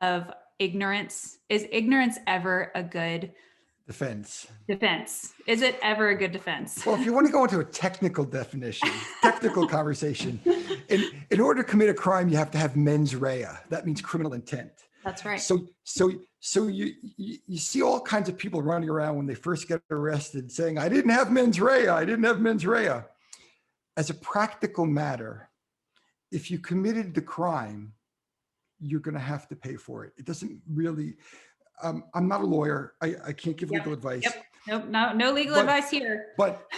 of ignorance? Is ignorance ever a good defense? Is it ever a good defense? Well, if you want to go into a technical conversation, in order to commit a crime, you have to have mens rea. That means criminal intent. That's right. So you see all kinds of people running around when they first get arrested saying, I didn't have mens rea. I didn't have mens rea. As a practical matter, if you committed the crime, you're going to have to pay for it. It doesn't really, I'm not a lawyer. I can't give legal advice. Nope. No legal advice here. But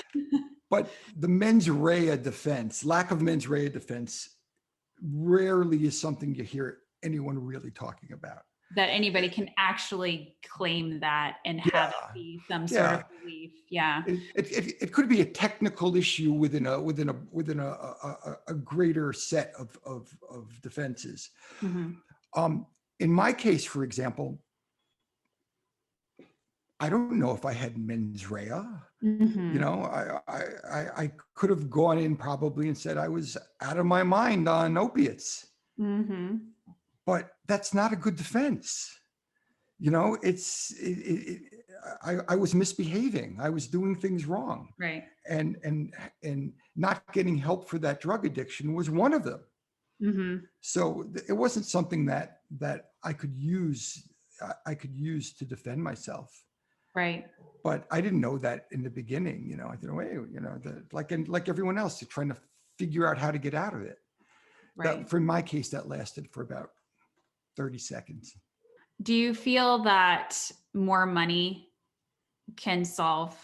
the mens rea defense, lack of mens rea defense, rarely is something you hear anyone really talking about. That anybody can actually claim that and have it be some sort of belief. Yeah. It could be a technical issue within a greater set of defenses. Mm-hmm. In my case, for example, I don't know if I had mens rea. Mm-hmm. You know, I could have gone in probably and said I was out of my mind on opiates. Mm-hmm. But that's not a good defense. You know, I was misbehaving. I was doing things wrong. Right. And not getting help for that drug addiction was one of them. Mm-hmm. So it wasn't something that I could use to defend myself. Right. But I didn't know that in the beginning. You know, I thought, hey, you know, like everyone else, you're trying to figure out how to get out of it. Right. For my case, that lasted for about 30 seconds. Do you feel that more money can solve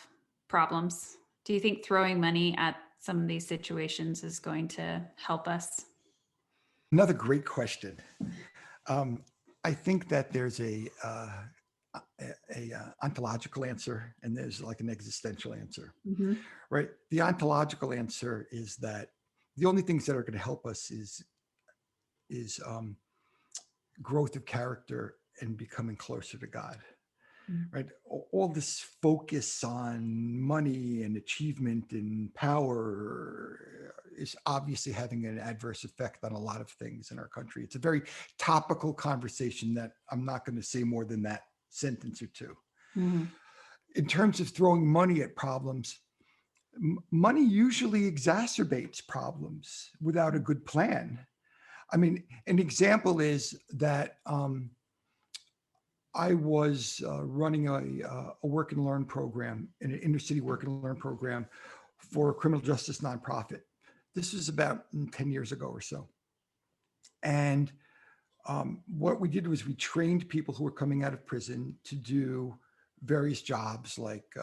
problems? Do you think throwing money at some of these situations is going to help us? Another great question. I think that there's a ontological answer and there's like an existential answer, mm-hmm. right? The ontological answer is that the only things that are going to help us is growth of character and becoming closer to God. right? All this focus on money and achievement and power is obviously having an adverse effect on a lot of things in our country. It's a very topical conversation that I'm not going to say more than that sentence or two. Mhm. In terms of throwing money at problems, money usually exacerbates problems without a good plan. I mean, an example is that I was running a work and learn program, an inner city work and learn program for a criminal justice nonprofit. This was about 10 years ago or so. And what we did was we trained people who were coming out of prison to do various jobs like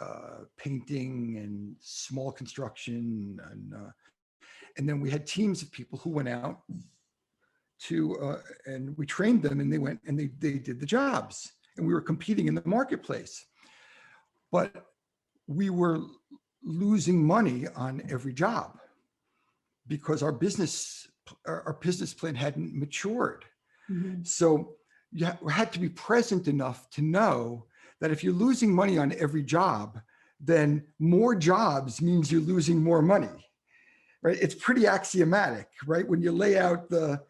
painting and small construction. And then we had teams of people who went out to, and we trained them and they went and they did the jobs. And we were competing in the marketplace. But we were losing money on every job because our business plan hadn't matured. Mhm. So you had to be present enough to know that if you're losing money on every job, then more jobs means you're losing more money, right? It's pretty axiomatic, right? When you lay out the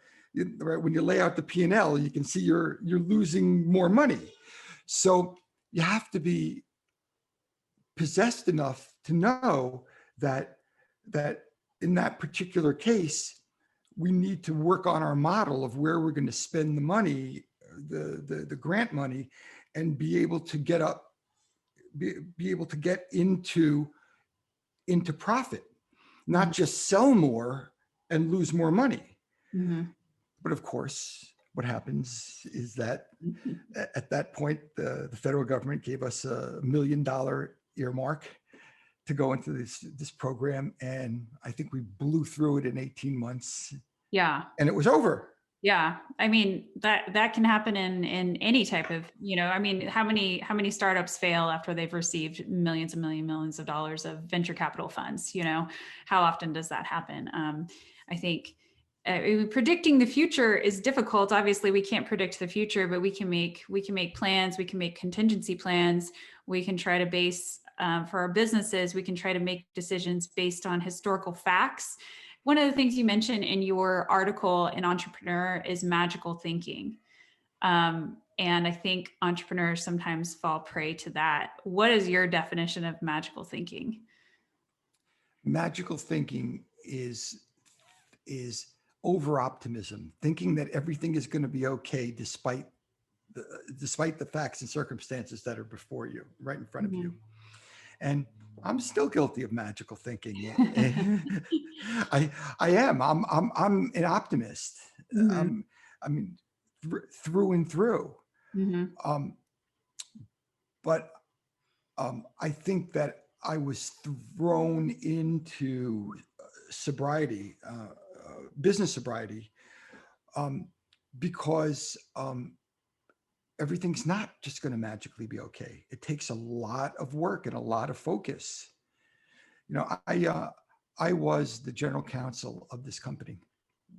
P&L, you can see you're losing more money. So you have to be possessed enough to know that in that particular case, we need to work on our model of where we're going to spend the money, the grant money, and be able to get into profit, not just sell more and lose more money. Mhm. But of course, what happens is that Mhm. at that point, the federal government gave us $1 million earmark to go into this program. And I think we blew through it in 18 months Yeah. and it was over. Yeah. I mean, that can happen in any type of, I mean, how many startups fail after they've received millions and millions of dollars of venture capital funds? How often does that happen? I think predicting the future is difficult. Obviously, we can't predict the future, but we can make plans. We can make contingency plans. We can try to base for our businesses. We can try to make decisions based on historical facts. One of the things you mentioned in your article in Entrepreneur is magical thinking. And I think entrepreneurs sometimes fall prey to that. What is your definition of magical thinking? Magical thinking is over optimism, thinking that everything is going to be okay despite the facts and circumstances that are before you, right in front of you. And I'm still guilty of magical thinking. I am. I'm an optimist. Mm-hmm. I mean, through and through. Mm-hmm. But I think that I was thrown into sobriety, business sobriety, because everything's not just going to magically be okay. It takes a lot of work and a lot of focus. I was the general counsel of this company.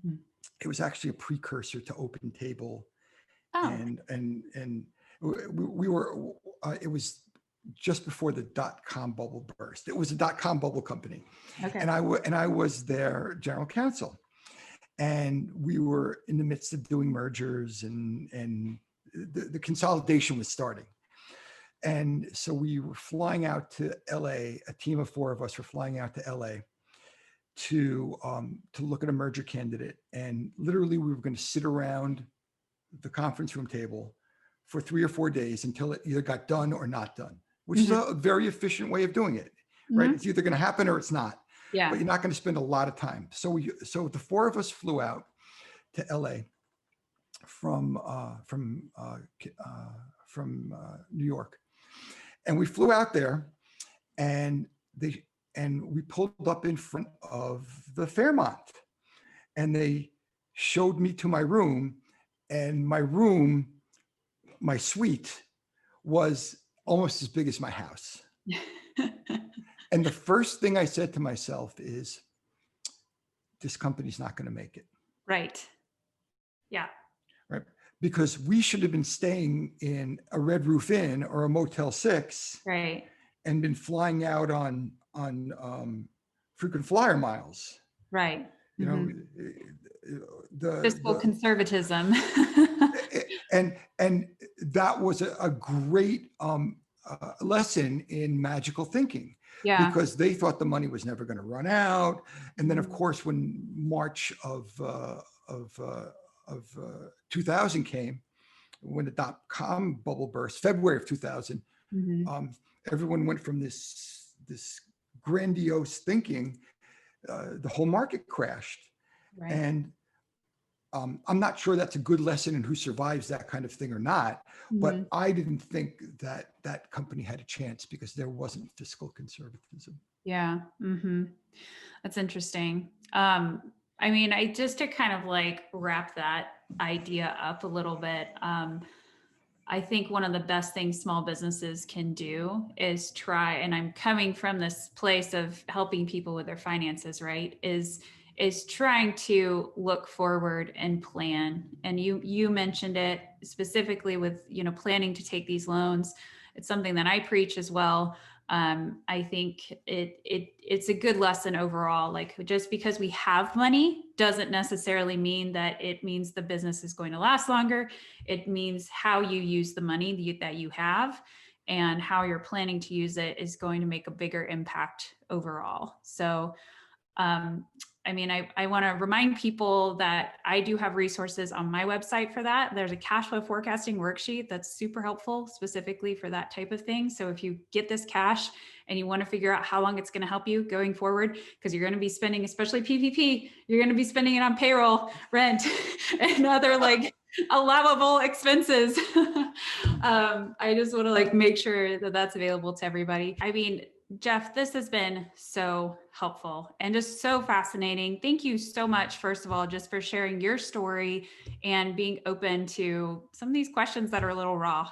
Mm-hmm. It was actually a precursor to Open Table, Oh. and we were. It was just before the .com bubble burst. It was a .com bubble company, Okay. and I was their general counsel, and we were in the midst of doing mergers, and the consolidation was starting. And so we were flying out to LA. A team of 4 of us were flying out to LA to look at a merger candidate. And literally we were going to sit around the conference room table for 3 or 4 days until it either got done or not done, which is a very efficient way of doing it, right? It's either going to happen or it's not. Yeah. But you're not going to spend a lot of time. So the 4 of us flew out to LA from New York. And we flew out there, and we pulled up in front of the Fairmont, and they showed me to my room, and my suite was almost as big as my house. And the first thing I said to myself is, this company's not going to make it. Right. Yeah. Right. because we should have been staying in a Red Roof Inn or a Motel 6 Right. and been flying out on frequent flyer miles. Right. You know, Fiscal the conservatism. and that was a great lesson in magical thinking, Yeah. because they thought the money was never going to run out. And then, of course, when March of 2000 came, when the dot-com bubble burst, February of 2000, everyone went from this grandiose thinking. The whole market crashed. Right. And I'm not sure that's a good lesson in who survives that kind of thing or not, but I didn't think that that company had a chance because there wasn't fiscal conservatism. Yeah. That's interesting. I mean, just to kind of like wrap that idea up a little bit, I think one of the best things small businesses can do is try, and I'm coming from this place of helping people with their finances, right? Is trying to look forward and plan. And you mentioned it specifically with, planning to take these loans. It's something that I preach as well. I think it's a good lesson overall. Like, just because we have money doesn't necessarily mean that it means the business is going to last longer. It means how you use the money that you have and how you're planning to use it is going to make a bigger impact overall. So, I mean, I want to remind people that I do have resources on my website for that. There's a cash flow forecasting worksheet that's super helpful specifically for that type of thing. So if you get this cash and you want to figure out how long it's going to help you going forward, because you're going to be spending, especially PPP, you're going to be spending it on payroll, rent, and other like allowable expenses. I just want to like make sure that that's available to everybody. I mean, Jeff, this has been so helpful and just so fascinating. Thank you so much, first of all, just for sharing your story and being open to some of these questions that are a little raw.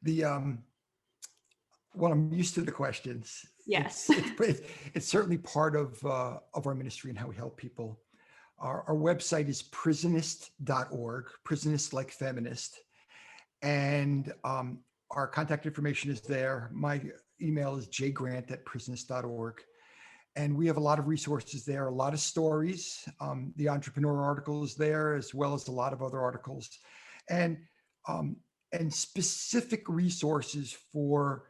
Well, I'm used to the questions. Yes. It's certainly part of our ministry and how we help people. Our website is prisonist.org, prisonist like feminist. And our contact information is there. My email is jgrant@prisonist.org. And we have a lot of resources there, a lot of stories. The entrepreneur article is there, as well as a lot of other articles. And specific resources for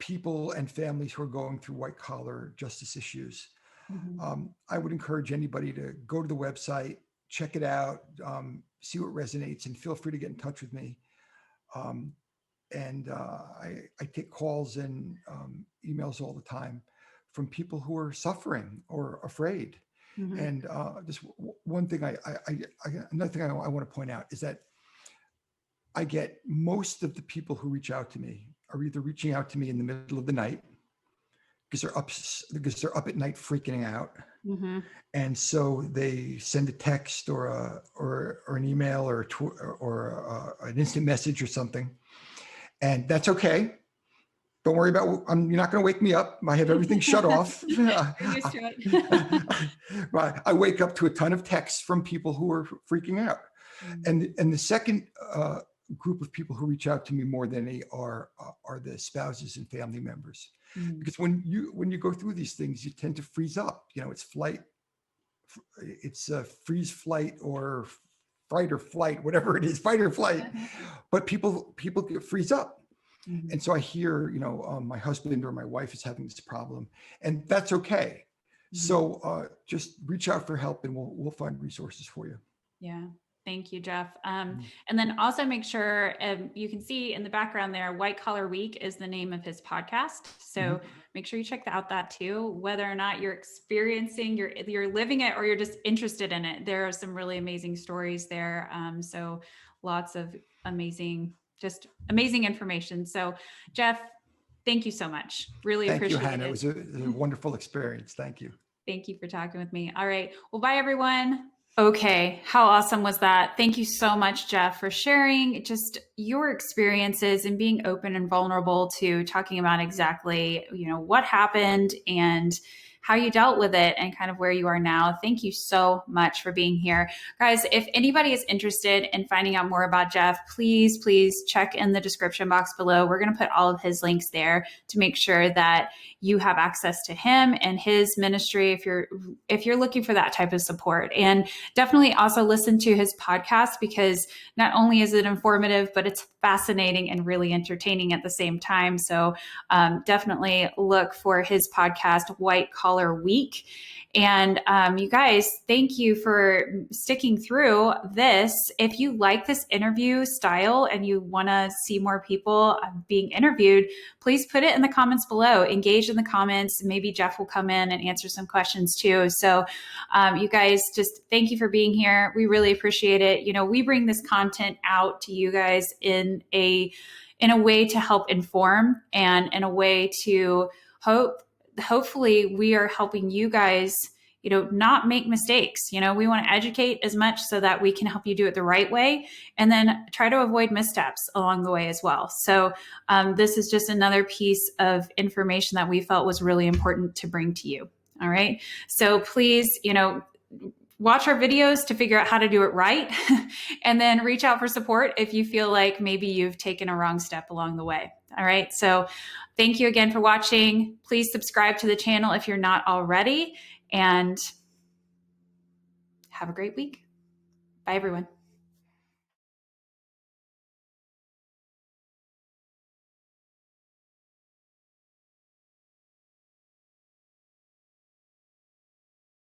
people and families who are going through white collar justice issues. I would encourage anybody to go to the website, check it out, see what resonates, and feel free to get in touch with me. I take calls and emails all the time from people who are suffering or afraid. And just one thing, another thing I want to point out is that I get most of the people who reach out to me are either reaching out to me in the middle of the night because they're up at night freaking out. And so they send a text or an email or an instant message or something. And that's okay. Don't worry about, you're not going to wake me up. I have everything shut off. I wake up to a ton of texts from people who are freaking out. And the second group of people who reach out to me more than any are the spouses and family members. Because when you go through these things, you tend to freeze up. It's freeze, flight, or fight or flight, whatever it is, fight or flight. But people freeze up. And so I hear, my husband or my wife is having this problem, and that's okay. So just reach out for help, and we'll find resources for you. Yeah. Thank you, Jeff. And then also make sure you can see in the background there, White Collar Week is the name of his podcast. So make sure you check out that too, whether or not you're experiencing, you're living it, or you're just interested in it. There are some really amazing stories there. So lots of amazing information. So Jeff, thank you so much. Really appreciate it. Thank you, Hannah. It was a wonderful experience. Thank you. Thank you for talking with me. All right. Well, bye everyone. Okay. How awesome was that? Thank you so much, Jeff, for sharing just your experiences and being open and vulnerable to talking about exactly, what happened and how you dealt with it and kind of where you are now. Thank you so much for being here. Guys, if anybody is interested in finding out more about Jeff, please check in the description box below. We're going to put all of his links there to make sure that you have access to him and his ministry if you're looking for that type of support. And definitely also listen to his podcast, because not only is it informative, but it's fascinating and really entertaining at the same time. So definitely look for his podcast, White Collar Week. And you guys, thank you for sticking through this. If you like this interview style and you want to see more people being interviewed, please put it in the comments below. Engage in the comments. Maybe Jeff will come in and answer some questions too. So you guys, just thank you for being here. We really appreciate it. You know, we bring this content out to you guys in a way to help inform, and in a way to hopefully we are helping you guys, you know, not make mistakes. You know, we want to educate as much so that we can help you do it the right way, and then try to avoid missteps along the way as well. So this is just another piece of information that we felt was really important to bring to you. All right. So please, you know, watch our videos to figure out how to do it right, and then reach out for support if you feel like maybe you've taken a wrong step along the way. All right. So thank you again for watching. Please subscribe to the channel if you're not already, and have a great week. Bye, everyone.